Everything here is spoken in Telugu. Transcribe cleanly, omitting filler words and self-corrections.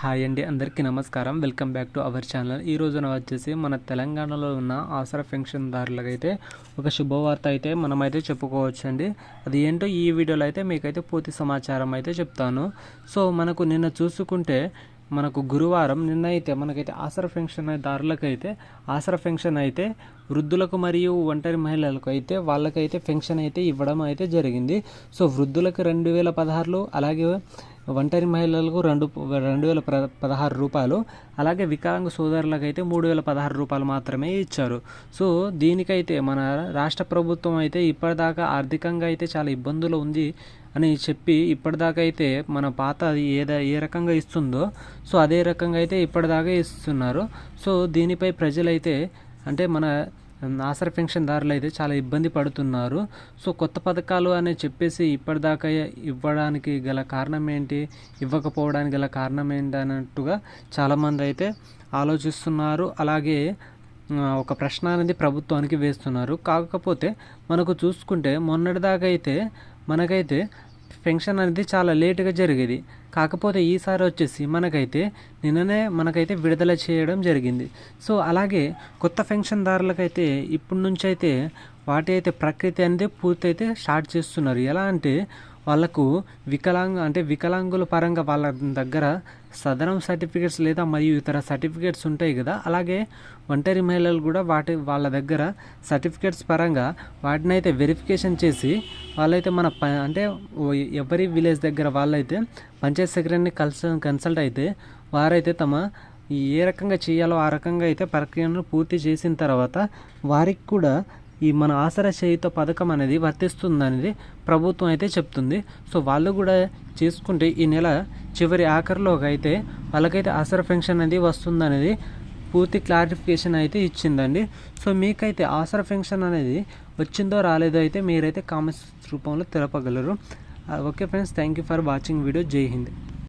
హాయ్ అండి, అందరికీ నమస్కారం. Welcome back to our channel. ఈ రోజున వచ్చేసి మన తెలంగాణలో ఉన్న ఆసరా పెన్షన్దారులకైతే ఒక శుభవార్త అయితే మనమైతే చెప్పుకోవచ్చు అండి. అది ఏంటో ఈ వీడియోలో అయితే మీకైతే పూర్తి సమాచారం అయితే చెప్తాను. సో మనకు నిన్న చూసుకుంటే మనకు గురువారం నిన్న అయితే మనకైతే ఆసరా పెన్షన్ దారులకైతే ఆసరా పెన్షన్ అయితే వృద్ధులకు మరియు ఒంటరి మహిళలకు అయితే వాళ్ళకైతే పెన్షన్ అయితే ఇవ్వడం అయితే జరిగింది. సో వృద్ధులకు 2016, అలాగే ఒంటరి మహిళలకు 2016 రూపాయలు, అలాగే వికలాంగ సోదరులకు అయితే 3016 రూపాయలు మాత్రమే ఇచ్చారు. సో దీనికైతే మన రాష్ట్ర ప్రభుత్వం అయితే ఇప్పటిదాకా ఆర్థికంగా అయితే చాలా ఇబ్బందులు ఉంది అని చెప్పి ఇప్పటిదాకా అయితే మన పాత ఏ రకంగా ఇస్తుందో సో అదే రకంగా అయితే ఇప్పటిదాకా ఇస్తున్నారు. సో దీనిపై ప్రజలైతే అంటే మన ఆసరా పెన్షన్దారులు అయితే చాలా ఇబ్బంది పడుతున్నారు. సో కొత్త పథకాలు అని చెప్పేసి ఇప్పటిదాకా ఇవ్వడానికి గల కారణం ఏంటి, ఇవ్వకపోవడానికి గల కారణం ఏంటి అన్నట్టుగా చాలామంది అయితే ఆలోచిస్తున్నారు. అలాగే ఒక ప్రశ్న అనేది ప్రభుత్వానికి వేస్తున్నారు. కాకపోతే మనకు చూసుకుంటే మొన్నటిదాకా అయితే మనకైతే పెన్షన్ అనేది చాలా లేటుగా జరిగేది. కాకపోతే ఈసారి వచ్చేసి నిన్ననే మనకైతే విడుదల చేయడం జరిగింది. సో అలాగే కొత్త పెన్షన్దారులకైతే ఇప్పటి నుంచి అయితే వాటి అయితే ప్రక్రియ అనేది పూర్తయితే స్టార్ట్ చేస్తున్నారు. ఎలా అంటే వాళ్ళకు వికలాంగుల పరంగా వాళ్ళ దగ్గర సదరం సర్టిఫికేట్స్ లేదా మరియు ఇతర సర్టిఫికేట్స్ ఉంటాయి కదా, అలాగే ఒంటరి మహిళలు కూడా వాళ్ళ దగ్గర సర్టిఫికేట్స్ పరంగా వాటిని అయితే వెరిఫికేషన్ చేసి వాళ్ళైతే అంటే ఎవరి విలేజ్ దగ్గర వాళ్ళైతే పంచాయత్ సెక్రటరీని కన్సల్ట్ అయితే వారైతే ఏ రకంగా చేయాలో ఆ రకంగా అయితే ప్రక్రియను పూర్తి చేసిన తర్వాత వారికి కూడా ఈ మన ఆసరా చేయుత పథకం అనేది వర్తిస్తుందనేది ప్రభుత్వం అయితే చెప్తుంది. సో వాళ్ళు కూడా చేసుకుంటే ఈ నెల చివరి ఆఖరిలోకి అయితే వాళ్ళకైతే ఆసరా పెన్షన్ అనేది వస్తుందనేది పూర్తి క్లారిఫికేషన్ అయితే ఇచ్చిందండి. సో మీకైతే ఆసరా పెన్షన్ అనేది వచ్చిందో రాలేదో అయితే మీరైతే కామెంట్స్ రూపంలో తెలపగలరు. Okay friends, thank you for watching video. జై హింద్.